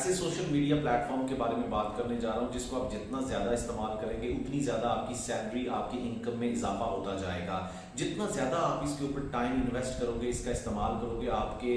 ऐसे social media platform के बारे में बात करने जा रहा हूं जिसको आप जितना ज्यादा इस्तेमाल करेंगे उतनी ज्यादा आपकी सैलरी, आपकी इनकम में इजाफा होता जाएगा। जितना ज्यादा आप इसके ऊपर टाइम इन्वेस्ट करोगे, इसका इस्तेमाल करोगे, आपके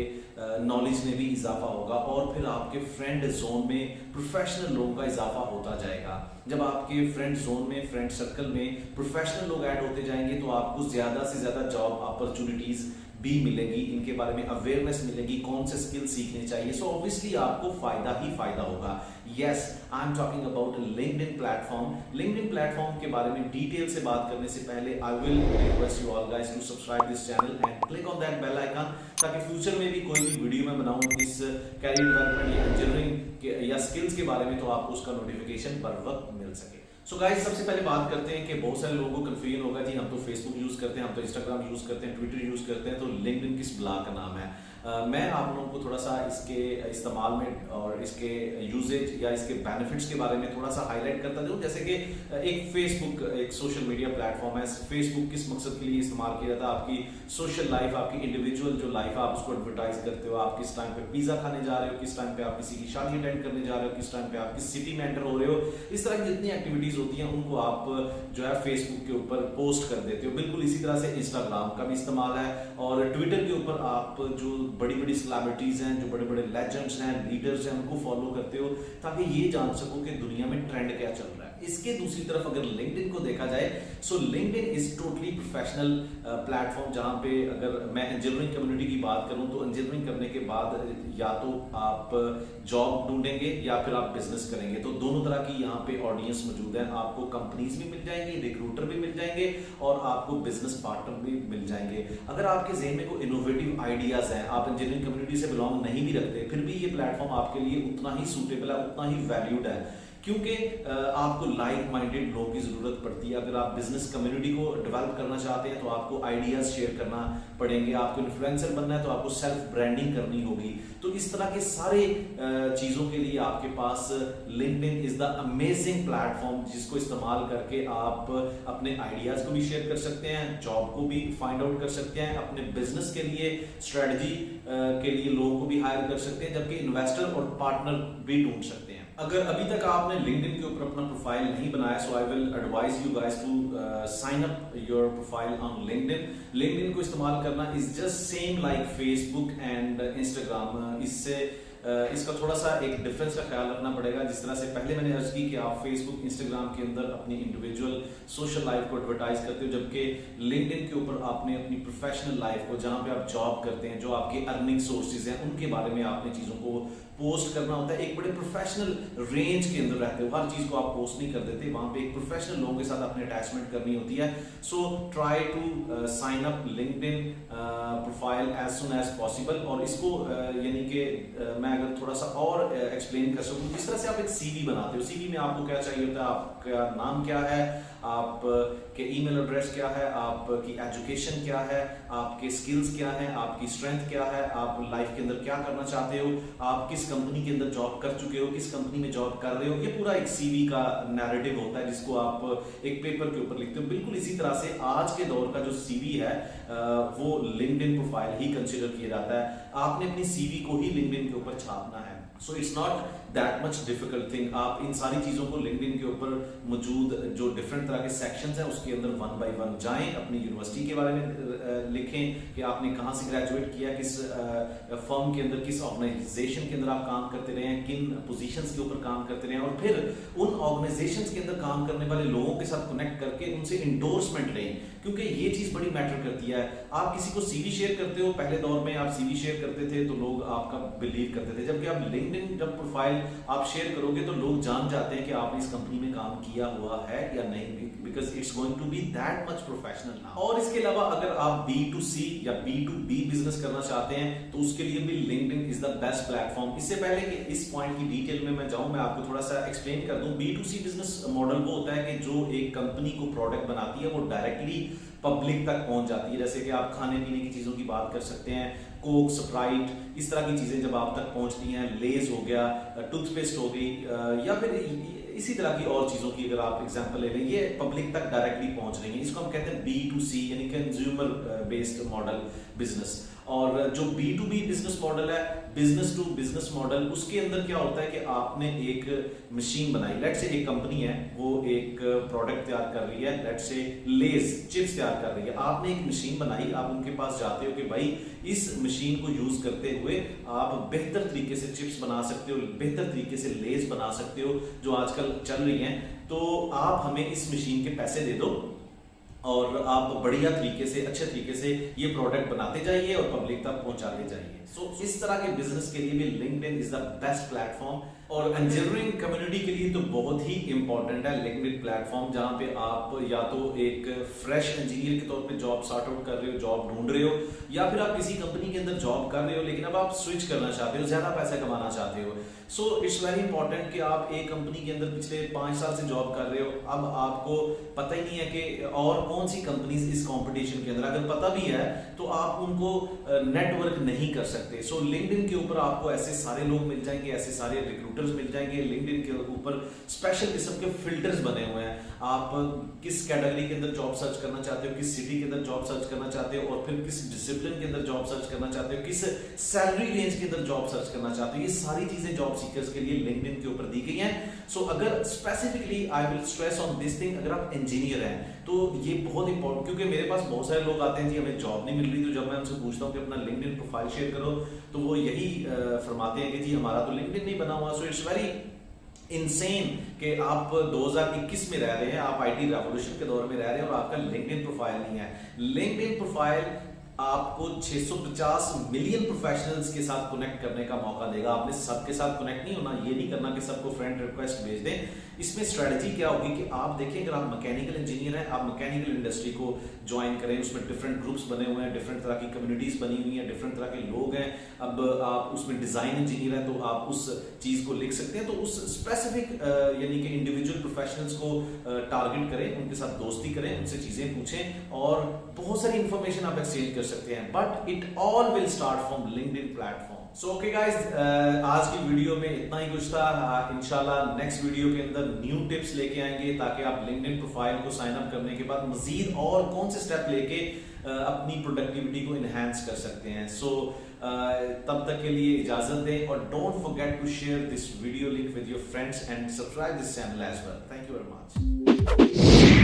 नॉलेज में भी इजाफा होगा और फिर आपके फ्रेंड जोन में प्रोफेशनल लोगों का इजाफा होता जाएगा। जब आपके फ्रेंड जोन में, फ्रेंड सर्कल में प्रोफेशनल लोग ऐड होते जाएंगे तो आपको ज्यादा से ज्यादा जॉब अपॉर्चुनिटीज भी मिलेगी, इनके बारे में अवेयरनेस मिलेगी, कौन से स्किल सीखने चाहिए। सो ऑब्वियसली आपको फायदा ही फायदा होगा। Yes, I am talking about LinkedIn platform. LinkedIn platform के बारे में डिटेल से बात करने से पहले I will request you all guys to subscribe this channel and click on that bell icon, ताकि फ्यूचर में भी कोई भी वीडियो मैं बनाऊं इस कैरियर डेवलपमेंट या इंजीनियरिंग या स्किल्स के बारे में तो आपको उसका नोटिफिकेशन बर वक्त मिल सके। सो गाइस, सबसे पहले बात करते हैं कि बहुत सारे लोगों को कंफ्यूजन होगा जी, हम तो फेसबुक यूज करते हैं, हम तो इंस्टाग्राम यूज करते हैं, ट्विटर यूज करते हैं, तो लिंक्डइन किस ब्ला का नाम है। मैं आप लोगों को थोड़ा सा इसके इस्तेमाल में और इसके यूजेज या इसके बेनिफिट्स के बारे में थोड़ा सा हाईलाइट करता जाऊं। जैसे कि एक फेसबुक एक सोशल मीडिया प्लेटफॉर्म है। फेसबुक किस मकसद के लिए इस्तेमाल किया जाता है? आपकी सोशल लाइफ, आपकी इंडिविजुअल जो लाइफ है आप उसको एडवर्टाइज करते हो। आप किस टाइम पे पिज्जा खाने जा रहे हो, किस टाइम पे आप किसी की शादी अटेंड करने जा रहे हो, किस टाइम पे आप किस सिटी में एंटर हो रहे हो, इस तरह की जितनी एक्टिविटीज होती हैं उनको आप जो है फेसबुक के ऊपर पोस्ट कर देते हो। बिल्कुल इसी तरह से इंस्टाग्राम का भी इस्तेमाल है और ट्विटर के ऊपर आप जो बड़ी बड़ी सेलिब्रिटीज हैं, जो बड़े बड़े लेजेंड्स हैं, लीडर्स हैं, उनको फॉलो करते हो ताकि ये जान सको कि दुनिया में ट्रेंड क्या चल रहा है। इसके दूसरी तरफ अगर लिंक्डइन को देखा जाए, सो LinkedIn is totally professional platform, जहां पे अगर मैं इंजीनियरिंग कम्युनिटी की बात करूं तो इंजीनियरिंग करने के बाद या तो आप जॉब ढूंढेंगे या फिर आप बिजनेस करेंगे, तो दोनों तरह की यहाँ पे ऑडियंस मौजूद है। आपको कंपनीज भी मिल जाएंगी, रिक्रूटर भी मिल जाएंगे और आपको बिजनेस पार्टनर भी मिल जाएंगे। अगर आपके ज़हन में कोई इनोवेटिव आइडियाज हैं, आप इंजीनियरिंग कम्युनिटी से बिलोंग नहीं भी रखते, फिर भी ये प्लेटफॉर्म आपके लिए उतना ही सूटेबल है, उतना ही वैल्यूड है, क्योंकि आपको लाइक माइंडेड लोगों की जरूरत पड़ती है। अगर आप बिजनेस कम्युनिटी को डेवलप करना चाहते हैं तो आपको आइडियाज शेयर करना पड़ेंगे। आपको इन्फ्लुएंसर बनना है तो आपको सेल्फ ब्रांडिंग करनी होगी। तो इस तरह के सारे चीजों के लिए आपके पास LinkedIn is the amazing platform, जिसको इस्तेमाल करके आप अपने आइडियाज को भी शेयर कर सकते हैं, जॉब को भी फाइंड आउट कर सकते हैं, अपने बिजनेस के लिए स्ट्रेटजी के लिए लोगों को भी हायर कर सकते हैं, जबकि इन्वेस्टर और पार्टनर भी ढूंढ सकते हैं। अगर अभी तक आपने लिंक्डइन के ऊपर अपना प्रोफाइल नहीं बनाया, so I will advise you guys to sign up your profile on LinkedIn. LinkedIn को इस्तेमाल करना is just same like Facebook and Instagram. इससे इसका थोड़ा सा एक डिफरेंस का ख्याल रखना पड़ेगा। जिस तरह से पहले मैंने अर्ज की कि आप फेसबुक, इंस्टाग्राम के अंदर अपनी इंडिविजुअल सोशल लाइफ को एडवर्टाइज करते हो, जबकि लिंक्डइन के ऊपर आपने अपनी प्रोफेशनल लाइफ को, जहां पे आप जॉब करते हैं, जो आपके अर्निंग सोर्सेज हैं, उनके बारे में आपने चीजों को पोस्ट करना होता है। एक बड़े प्रोफेशनल रेंज के अंदर रहते हो, हर चीज को आप पोस्ट नहीं कर देते, वहां पे एक प्रोफेशनल लोगों के साथ अपने अटैचमेंट करनी होती है। So try to sign up LinkedIn profile as soon as possible. और इसको यानी कि मैं अगर थोड़ा सा और एक्सप्लेन कर सकूं, जिस तरह से आप एक सीवी बनाते हो, सीवी में आपको क्या चाहिए होता है? आपका नाम क्या है, आपके ईमेल एड्रेस क्या है, आपकी एजुकेशन क्या है, आपके स्किल्स क्या हैं, आपकी स्ट्रेंथ क्या है, आप लाइफ के अंदर क्या करना चाहते हो, आप किस कंपनी के अंदर जॉब कर चुके हो, किस कंपनी में जॉब कर रहे हो। ये पूरा एक सीवी का नैरेटिव होता है जिसको आप एक पेपर के ऊपर लिखते हो। बिल्कुल इसी तरह से आज के दौर का जो सीवी है वो लिंक्डइन प्रोफाइल ही कंसीडर किया जाता है। आपने अपनी सीवी को ही लिंक्डइन के ऊपर छापना है। So it's not that much difficult thing. आप इन सारी चीजों को लिंक्डइन के ऊपर मौजूद जो डिफरेंट तरह के सेक्शंस हैं उसके अंदर वन बाय वन जाएं, अपनी यूनिवर्सिटी के बारे में लिखें कि आपने कहाँ से ग्रेजुएट किया, किस फर्म के अंदर, किस ऑर्गेनाइजेशन के अंदर आप काम करते रहे हैं, किन पोजीशंस के ऊपर काम करते रहे हैं, और फिर उन ऑर्गेनाइजेशंस के अंदर काम करने वाले लोगों के साथ कनेक्ट करके उनसे इंडोर्समेंट लें, क्योंकि ये चीज बड़ी मैटर करती है। आप किसी को सीवी शेयर करते हो, पहले दौर में आप सीवी शेयर करते थे तो लोग आपका बिलीव करते थे, जबकि आप लिंक्डइन जब प्रोफाइल आप शेयर करोगे तो लोग जान जाते हैं कि आपने इस कंपनी में काम किया हुआ है या नहीं, because it's going to be that much professional now. और इसके अलावा अगर आप B2C या B2B बिजनेस करना चाहते हैं तो उसके लिए भी LinkedIn is the best platform. इससे पहले कि इस पॉइंट की डिटेल में मैं जाऊं, मैं आपको थोड़ा सा एक्सप्लेन कर दूं। B2C बिजनेस मॉडल वो होता है कि जो एक कंपनी को प्रोडक्ट बनाती है वो डायरेक्टली पब्लिक तक पहुंच जाती है। जैसे कि आप खाने पीने की चीजों की बात कर सकते हैं, कोक, स्प्राइट, इस तरह की चीजें जब आप तक पहुंचती हैं, लेज हो गया, टूथपेस्ट हो गई, या फिर इसी तरह की और चीज़ों की अगर आप एग्जांपल ले लें, ये पब्लिक तक डायरेक्टली पहुंच रही है। इसको हम कहते हैं B2C यानी कंज्यूमर बेस्ड मॉडल बिजनेस। और जो B2B बिजनेस मॉडल है, बिजनेस टू बिजनेस मॉडल, उसके अंदर क्या होता है कि आपने एक मशीन बनाई। लेट्स से एक कंपनी है, वो एक प्रोडक्ट तैयार कर रही है, लेट्स से लेज चिप्स तैयार कर रही है। आपने एक मशीन बनाई, आप उनके पास जाते हो कि भाई इस मशीन को यूज करते हुए आप बेहतर तरीके से चिप्स बना सकते हो, बेहतर तरीके से लेज बना सकते हो जो आजकल चल रही हैं, तो आप हमें इस मशीन के पैसे दे दो और आप बढ़िया तरीके से, अच्छे तरीके से ये प्रोडक्ट बनाते जाइए और पब्लिक तक पहुंचाते जाइए। सो इस तरह के बिजनेस के लिए भी LinkedIn is the best platform. और इंजीनियरिंग कम्युनिटी के लिए तो बहुत ही इंपॉर्टेंट है लिंक्डइन प्लेटफॉर्म, जहां पे आप या तो एक फ्रेश इंजीनियर के तौर पे जॉब स्टार्ट आउट कर रहे हो, जॉब ढूंढ रहे हो, या फिर आप किसी कंपनी के अंदर जॉब कर रहे हो लेकिन अब आप स्विच करना चाहते हो, ज्यादा पैसा कमाना चाहते हो। सो इट्स वेरी इंपॉर्टेंट कि आप एक कंपनी के अंदर पिछले 5 साल से जॉब कर रहे हो, अब आपको पता ही नहीं है कि और कौन सी कंपनीज इस कंपटीशन के अंदर, अगर पता भी है तो आप उनको नेटवर्क नहीं कर सकते। सो लिंक्डइन के ऊपर आपको ऐसे सारे लोग मिल जाएंगे, ऐसे सारे रिक्रूटर्स मिल जाएंगे। लिंक्डइन के ऊपर स्पेशल किस्म के फिल्टर्स बने हुए हैं। आप किस कैटेगरी के अंदर जॉब सर्च करना चाहते हो, किस सिटी के अंदर जॉब सर्च करना चाहते हो, और फिर किस डिसिप्लिन के अंदर जॉब सर्च करना चाहते हो, किस सैलरी रेंज के अंदर जॉब सर्च करना चाहते हो, ये सारी चीजें जॉब सीकर्स के लिए लिंक्डइन के ऊपर दी गई हैं। सो अगर specifically I will stress on this thing, अगर आप इंजीनियर हैं तो ये बहुत इंपॉर्टेंट, क्योंकि मेरे पास बहुत सारे लोग आते हैं जी हमें जॉब नहीं मिल रही, तो जब मैं उनसे पूछता हूँ कि अपना लिंक्डइन प्रोफाइल शेयर करो तो वो यही फरमाते हैं कि जी हमारा तो लिंक्डइन नहीं बना हुआ। सो इट्स वेरी इनसेन कि आप 2021 में रह रहे हैं, आप आईटी रेवोल्यूशन के दौर में रह रहे हैं और आपका लिंक्डइन प्रोफाइल नहीं है। लिंक्डइन प्रोफाइल आपको 650 मिलियन प्रोफेशनल्स के साथ कनेक्ट करने का मौका देगा। आपने सबके साथ कनेक्ट नहीं होना, ये नहीं करना कि सबको फ्रेंड रिक्वेस्ट भेज दें। इसमें स्ट्रेटजी क्या होगी कि आप देखिए, अगर आप मैकेनिकल इंजीनियर हैं, आप मैकेनिकल इंडस्ट्री को ज्वाइन करें, उसमें डिफरेंट ग्रुप्स बने हुए हैं, डिफरेंट तरह की कम्युनिटीज बनी हुई हैं, डिफरेंट तरह के लोग हैं। अब आप उसमें डिजाइन इंजीनियर हैं तो आप उस चीज को लिख सकते हैं, तो उस स्पेसिफिक यानी कि इंडिविजुअल प्रोफेशनल्स को टारगेट करें, उनके साथ दोस्ती करें, उनसे चीजें पूछें और बहुत सारी इंफॉर्मेशन आप एक्सचेंज कर सकते हैं। But it all will start from LinkedIn platform. So okay guys, आज की वीडियो में इतना ही कुछ था। इंशाल्लाह नेक्स्ट वीडियो के अंदर न्यू टिप्स लेके आएंगे ताकि आप लिंक्डइन प्रोफाइल को साइन अप करने के बाद मजीद और कौन से स्टेप लेके अपनी प्रोडक्टिविटी को इनहेंस कर सकते हैं। सो तब तक के लिए इजाजत दें और don't forget to share this video link with your friends and subscribe this channel as well. Thank you very much.